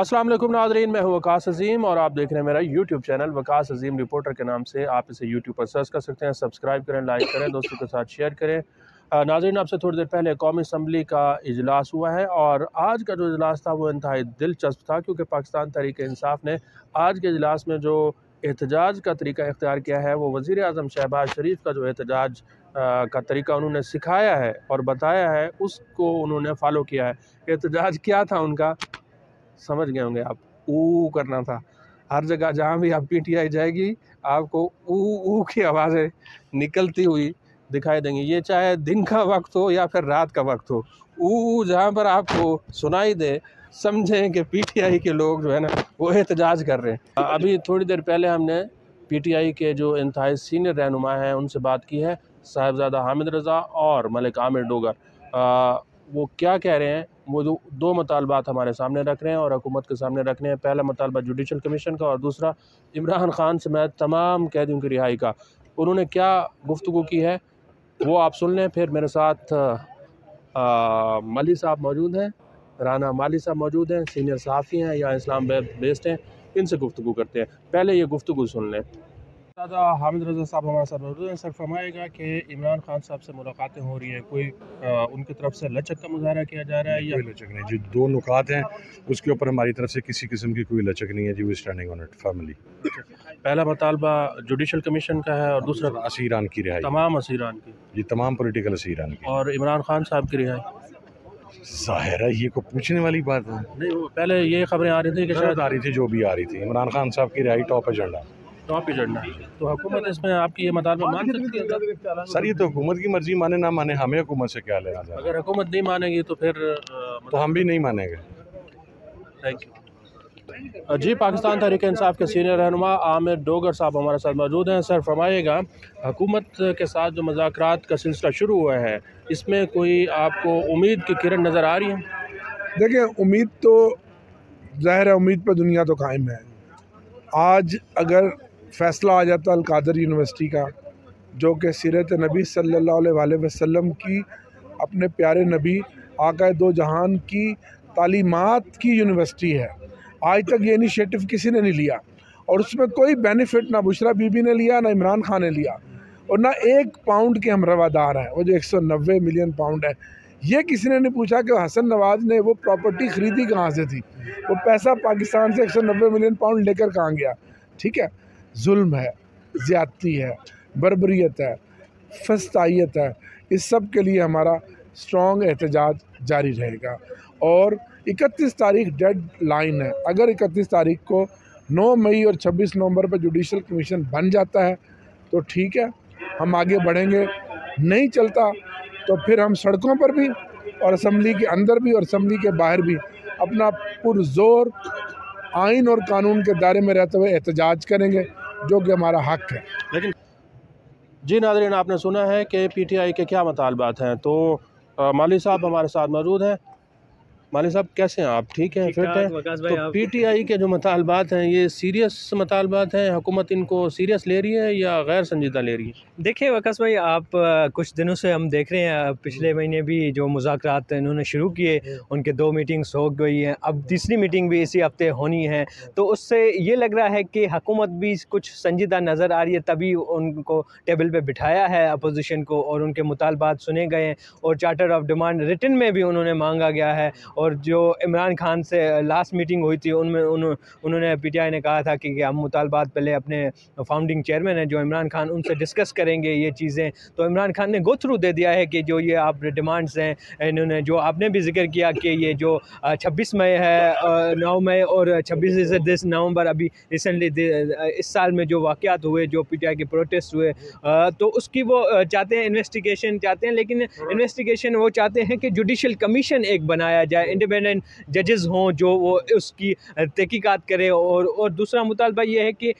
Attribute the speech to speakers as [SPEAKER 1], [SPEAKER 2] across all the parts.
[SPEAKER 1] अस्सलाम वालेकुम नाज़रीन, मैं हूं वकास अज़ीम और आप देख रहे हैं मेरा यूट्यूब चैनल वकास अज़ीम रिपोर्टर के नाम से। आप इसे यूट्यूब पर सर्च कर सकते हैं। सब्सक्राइब करें, लाइक करें, दोस्तों के साथ शेयर करें। नाज़रीन, आपसे थोड़ी देर पहले कौमी असम्बली का इजलास हुआ है और आज का जो इजलास था वो इंतहाई दिलचस्प था, क्योंकि पाकिस्तान तहरीक इंसाफ ने आज के इजलास में जो एहतजाज का तरीका इख्तियार किया है वो वज़ीर आज़म शहबाज शरीफ का जो एहतजाज का तरीका उन्होंने सिखाया है और बताया है, उसको उन्होंने फॉलो किया है। एहतजाज क्या था उनका, समझ गए होंगे आप। ऊ करना था। हर जगह जहाँ भी आप पीटीआई जाएगी आपको ऊ की आवाज़ें निकलती हुई दिखाई देंगी, ये चाहे दिन का वक्त हो या फिर रात का वक्त हो। ऊ जहाँ पर आपको सुनाई दे, समझें कि पीटीआई के लोग जो है ना वो एहतजाज कर रहे हैं। अभी थोड़ी देर पहले हमने पीटीआई के जो इंतहाई सीनियर रहनुमा हैं उनसे बात की है, साहिबजादा हामिद रज़ा और मलिक आमिर डोगर। वो क्या कह रहे हैं, वो दो मुतालबात हमारे सामने रख रहे हैं और हुकूमत के सामने रखने हैं। पहला मुतालबा जुडिशल कमीशन का और दूसरा इमरान खान समेत तमाम कैदियों की रिहाई का। उन्होंने क्या गुफ्तगू की है वो आप सुन लें। फिर मेरे साथ मली साहब मौजूद हैं, राना माली साहब मौजूद हैं, सीनियर सहाफ़ी हैं या इस्लामाबाद बेस्ड हैं, इनसे गुफ्तगू करते हैं। पहले ये गुफ्तगू सुन लें। दादा हामिद रज़ा साहब हमारे साथ मौजूद हैं। सर, फरमाएगा कि इमरान खान साहब से मुलाकातें हो रही हैं, कोई उनकी तरफ से लचक का मुजाहरा किया जा रहा है या
[SPEAKER 2] कोई लचक नहीं जी? दो नुकात हैं, उसके ऊपर हमारी तरफ से किसी किस्म की कोई लचक नहीं है जी। We standing on it firmly.
[SPEAKER 1] पहला मुतालबा जुडिशल कमीशन का है और दूसरा
[SPEAKER 2] असीरान की रिहाई,
[SPEAKER 1] तमाम असीरान की
[SPEAKER 2] जी तमाम पॉलिटिकल असीरान की,
[SPEAKER 1] और इमरान खान साहब की रिहाई।
[SPEAKER 2] ज़ाहिर है ये को पूछने वाली बात है।
[SPEAKER 1] नहीं, वो पहले ये खबरें आ रही थी कि शायद
[SPEAKER 2] आ रही थी, जो भी आ रही थी, इमरान खान साहब की रिहाई टॉप एजेंडा,
[SPEAKER 1] टॉप एजेंडा। तो हुकूमत इसमें आपकी ये मुतालबा मान सकती है?
[SPEAKER 2] सर ये तो हुकूमत की मर्जी, माने ना माने, हमें हुकूमत से क्या लेना था।
[SPEAKER 1] अगर हुकूमत नहीं मानेगी तो फिर
[SPEAKER 2] तो हम भी नहीं मानेंगे।
[SPEAKER 1] थैंक यू जी। पाकिस्तान तहरीक इंसाफ के सीनियर रहनुमा आमिर डोगर साहब हमारे साथ मौजूद हैं। सर, फरमाइएगा, हुकूमत के साथ जो मुज़ाकरात का सिलसिला शुरू हुआ है, इसमें कोई आपको उम्मीद की किरण नज़र आ रही है?
[SPEAKER 3] देखिए, उम्मीद तो ज़ाहिर है, उम्मीद पर दुनिया तो कायम है। आज अगर फ़ैसला आ जाता अल कादर यूनिवर्सिटी का, जो कि सीरत नबी सल्लल्लाहु अलैहि वसल्लम की, अपने प्यारे नबी आका दो जहान की तालीमात की यूनिवर्सिटी है, आज तक ये इनिशिएटिव किसी ने नहीं लिया और उसमें कोई बेनिफिट ना बुशरा बीबी ने लिया, ना इमरान खान ने लिया, और ना 1 पाउंड के हम रवादार हैं। वो जो 190 मिलियन पाउंड है, ये किसी ने नहीं पूछा कि हसन नवाज ने वो प्रॉपर्टी ख़रीदी कहाँ से थी, वो पैसा पाकिस्तान से 190 मिलियन पाउंड लेकर कहाँ गया। ठीक है, जुल्म है, ज़्यादती है, बर्बरियत है, फस्तायत है। इस सब के लिए हमारा स्ट्रॉन्ग एहतजाज जारी रहेगा और 31 तारीख डेड लाइन है। अगर 31 तारीख को 9 मई और 26 नवंबर पर जुडिशल कमीशन बन जाता है तो ठीक है, हम आगे बढ़ेंगे। नहीं चलता तो फिर हम सड़कों पर भी और असम्बली के अंदर भी और असम्बली के बाहर भी अपना पुरजोर आइन और कानून के दायरे में रहते हुए एहतजाज करेंगे, जो कि हमारा हक है।
[SPEAKER 1] लेकिन जी नाज़रीन, आपने सुना है कि पीटीआई के क्या मुतालबात हैं। तो माली साहब हमारे साथ मौजूद हैं। माली साहब, कैसे हैं आप? ठीक हैं, फिट हैं? तो पीटीआई के जो मुतालबात हैं, ये सीरियस मुतालबात हैं, हुकूमत इनको सीरियस ले रही है या गैर संजीदा ले रही है?
[SPEAKER 4] देखिए वकास भाई, आप कुछ दिनों से हम देख रहे हैं, पिछले महीने भी जो मुज़ाकरात इन्होंने शुरू किए, उनके 2 मीटिंग्स हो गई हैं, अब तीसरी मीटिंग भी इसी हफ्ते होनी है। तो उससे ये लग रहा है कि हुकूमत भी कुछ संजीदा नज़र आ रही है, तभी उनको टेबल पे बिठाया है अपोजिशन को और उनके मुतालबात सुने गए हैं और चार्टर ऑफ डिमांड रिटन में भी उन्होंने मांगा गया है। और जो इमरान खान से लास्ट मीटिंग हुई थी उनमें उन्होंने पीटीआई ने कहा था कि हम मुतालबात पहले अपने फाउंडिंग चेयरमैन हैं जो इमरान खान, उनसे डिस्कस करेंगे ये चीज़ें। तो इमरान खान ने गो थ्रू दे दिया है कि जो ये आप डिमांड्स हैं, इन्होंने जो आपने भी जिक्र किया कि ये जो 26 मई है, 9 मई और 26 नवंबर अभी रिसेंटली इस साल में जो वाक़यात हुए, जो पीटीआई के प्रोटेस्ट हुए, तो उसकी वो चाहते हैं, इन्वेस्टिगेशन चाहते हैं। लेकिन इन्वेस्टिगेशन वो चाहते हैं कि जुडिशल कमीशन एक बनाया जाए, इंडिपेंडेंट जजेस हों जो वो उसकी तहकीकात करें। और दूसरा मुतालबा ये है कि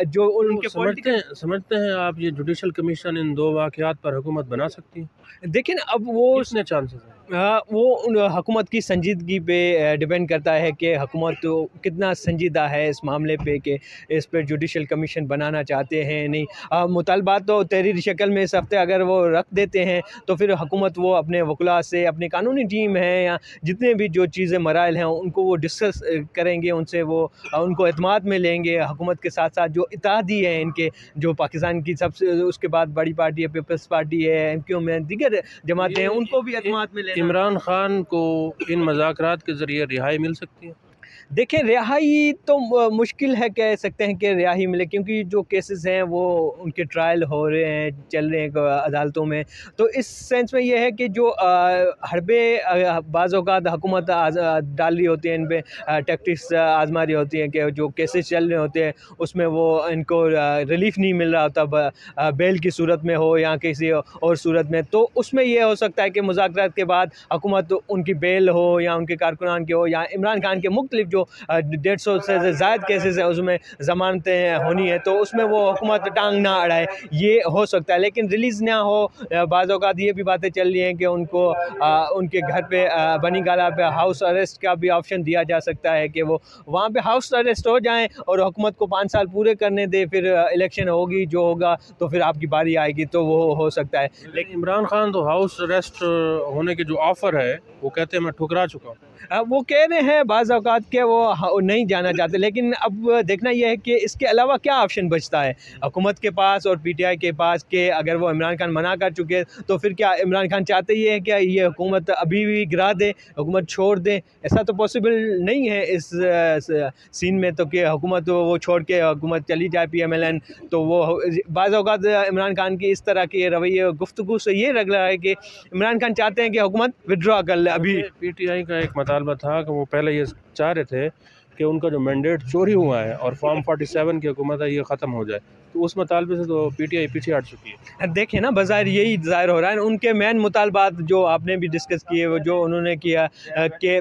[SPEAKER 4] जो उनके
[SPEAKER 1] समझते हैं आप ये जुडिशल कमीशन इन 2 वाक़यात पर हुकूमत बना सकती है?
[SPEAKER 4] देखिए ना, अब वो
[SPEAKER 1] कितने चांसेस हैं?
[SPEAKER 4] वो हुकूमत की संजीदगी पे डिपेंड करता है कि हुकूमत कितना संजीदा है इस मामले पे कि इस पर जुडिशल कमीशन बनाना चाहते हैं नहीं। मुतालबात तो तहरीरी शक्ल में इस हफ्ते अगर वो रख देते हैं तो फिर हुकूमत वो अपने वकला से, अपनी कानूनी टीम है या जितने भी जो चीज़ें मराइल हैं उनको वो डिस्कस करेंगे, उनसे वो उनको एतमाद में लेंगे। हुकूमत के साथ साथ जो इत्तेहादी हैं इनके, जो पाकिस्तान की सबसे उसके बाद बड़ी पार्टी है, पीपल्स पार्टी है, MQ में दीगर जमातें हैं, उनको भी एतमाद में लेना।
[SPEAKER 1] इमरान खान को इन मुज़ाकरात के ज़रिए रिहाई मिल सकती है?
[SPEAKER 4] देखिए, रिहाई तो मुश्किल है, कह सकते हैं कि रिहाई मिले, क्योंकि जो केसेस हैं वो उनके ट्रायल हो रहे हैं, चल रहे हैं अदालतों में। तो इस सेंस में ये है कि जो हरबे बाज़ औक़ात हुकूमत डाल रही होती है, इन पर टैक्टिक्स आजमा रही होती हैं कि जो केसेस चल रहे होते हैं उसमें वो इनको रिलीफ नहीं मिल रहा होता, बेल की सूरत में हो या किसी और सूरत में। तो उसमें ये हो सकता है कि मुज़ाकरात के बाद हुकूमत उनकी बेल हो या उनके कारकुनान की हो या इमरान खान के मुख्तलिफ जो 150 से ज़ायद केसेस है उसमें ज़मानतें होनी है, तो उसमें वो हुकूमत टांग ना अड़ाए, ये हो सकता है। लेकिन रिलीज़ ना हो, बाज़ औक़ात ये भी बातें चल रही हैं कि उनको उनके घर पे बनी गाला पे हाउस अरेस्ट का भी ऑप्शन दिया जा सकता है कि वो वहाँ पे हाउस अरेस्ट हो जाएं और हुकूमत को 5 साल पूरे करने दे, फिर इलेक्शन होगी, जो होगा तो फिर आपकी बारी आएगी, तो वो हो सकता है।
[SPEAKER 1] लेकिन इमरान खान तो हाउस अरेस्ट होने के जो ऑफ़र है वो कहते हैं मैं ठुकरा चुका हूँ।
[SPEAKER 4] वो कह रहे हैं बाज़ औक़ात के वो नहीं जाना चाहते, लेकिन अब देखना यह है कि इसके अलावा क्या ऑप्शन बचता है हुकूमत के पास और PTI के पास, कि अगर वो इमरान खान मना कर चुके तो फिर क्या इमरान खान चाहते ही है कि ये हुकूमत अभी भी गिरा दे, हुकूमत छोड़ दे? ऐसा तो पॉसिबल नहीं है इस सीन में, तो कि हुकूमत वो छोड़ के हुकूमत चली जाए PMLN। तो वो बाज़ औक़ात इमरान खान की इस तरह की रवैये गुफ्तगू से ये लग रहा है कि इमरान खान चाहते हैं कि हुकूमत विड्रॉ कर ले। अभी
[SPEAKER 1] PTI का एक मुतालबा था कि वो पहले ये चाह रहे थे कि उनका जो मैंडेट चोरी हुआ है और फॉर्म 47 की हुकूमत है ये ख़त्म हो जाए, तो उस मुतालबे से तो PTI पीछे हट चुकी है।
[SPEAKER 4] देखिए ना, बज़ाहिर यही ज़ाहिर हो रहा है। उनके मेन मुतालबात जो आपने भी डिस्कस किए, वो जो उन्होंने किया कि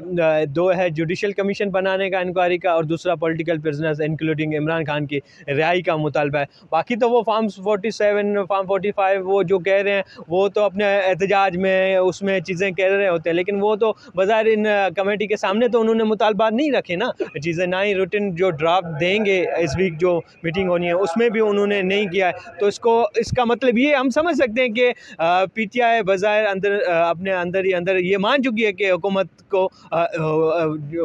[SPEAKER 4] दो है जुडिशल कमीशन बनाने का, इंक्वायरी का, और दूसरा political prisoners including Imran Khan की रिहाई का मुतालबा है। बाकी तो वो फॉर्म 47, फॉर्म 45 वो जो कह रहे हैं वो तो अपने एहतजाज में उसमें चीज़ें कह रहे होते हैं, लेकिन वो तो बज़ाहिर इन कमेटी के सामने तो उन्होंने मुतालबात नहीं रखे ना चीज़ें, ना ही रिटन जो ड्राफ्ट देंगे इस वीक जो मीटिंग होनी है उसमें भी उन्होंने नहीं किया है। तो इसका मतलब ये हम समझ सकते हैं कि PTI बज़ाहिर अपने अंदर ही अंदर ये मान चुकी है कि हुकूमत को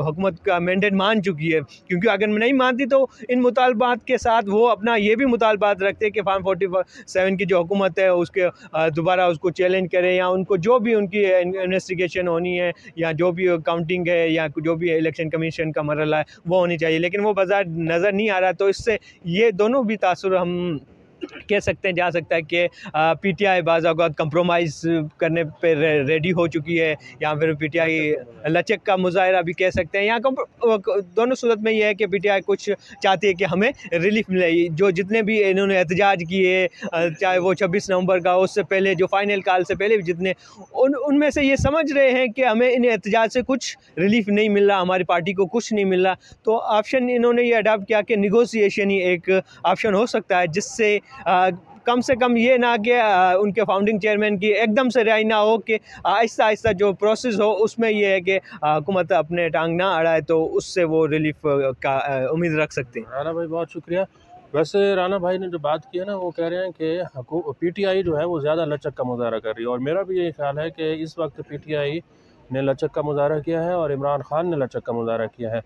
[SPEAKER 4] हुकूमत का मैंडेट मान चुकी है, क्योंकि अगर नहीं मानती तो इन मुतालबात के साथ वो अपना ये भी मुतालबात रखते हैं कि फॉर्म 47 की जो हुकूमत है उसके दोबारा उसको चैलेंज करे, या उनको जो भी उनकी इन्वेस्टिगेशन होनी है या जो भी काउंटिंग है या जो भी इलेक्शन कमीशन का मरला है वो होनी चाहिए, लेकिन वो बाजार नज़र नहीं आ रहा। तो इससे ये दोनों भी तासुर हम कह सकते हैं, जा सकता है कि PTI बाज़ औक़ात कंप्रोमाइज़ करने पे रेडी हो चुकी है, या फिर PTI लचक का मुजाहरा भी कह सकते हैं। यहाँ दोनों सूरत में ये है कि PTI कुछ चाहती है कि हमें रिलीफ मिले। जो जितने भी इन्होंने एहतजाज किए, चाहे वो 26 नवंबर का, उससे पहले जो फाइनल कॉल से पहले भी जितने, उनमें से ये समझ रहे हैं कि हमें इन एहतजाज से कुछ रिलीफ नहीं मिल रहा, हमारी पार्टी को कुछ नहीं मिल रहा। तो ऑप्शन इन्होंने ये अडॉप्ट किया कि निगोसिएशन ही एक ऑप्शन हो सकता है, जिससे कम से कम ये ना कि उनके फाउंडिंग चेयरमैन की एकदम से रिहाई ना हो, कि आहिस्ता आहिस्ता जो प्रोसेस हो उसमें ये है कि हुकूमत अपने टांग ना अड़ाए, तो उससे वो रिलीफ का उम्मीद रख सकते हैं।
[SPEAKER 1] राना भाई बहुत शुक्रिया। वैसे राना भाई ने जो बात की है ना, वो कह रहे हैं कि PTI जो है वो ज़्यादा लचक का मुजाहरा कर रही है, और मेरा भी यही ख्याल है कि इस वक्त PTI ने लचक का मुजाहरा किया है और इमरान खान ने लचक का मुजाहरा किया है।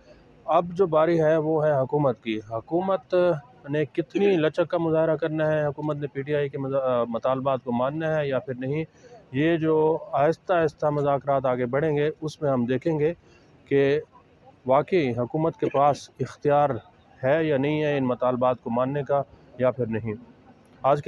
[SPEAKER 1] अब जो बारी है वो है हुकूमत की। हुकूमत ने कितनी लचक का मुजाहरा करना है, हुकूमत ने PTI के मुतालबात को मानना है या फिर नहीं, ये जो आहिस्ता आहिस्ता मुज़ाकरात आगे बढ़ेंगे उसमें हम देखेंगे कि वाकई हुकूमत के पास इख्तियार है या नहीं है इन मुतालबात को मानने का, या फिर नहीं। आज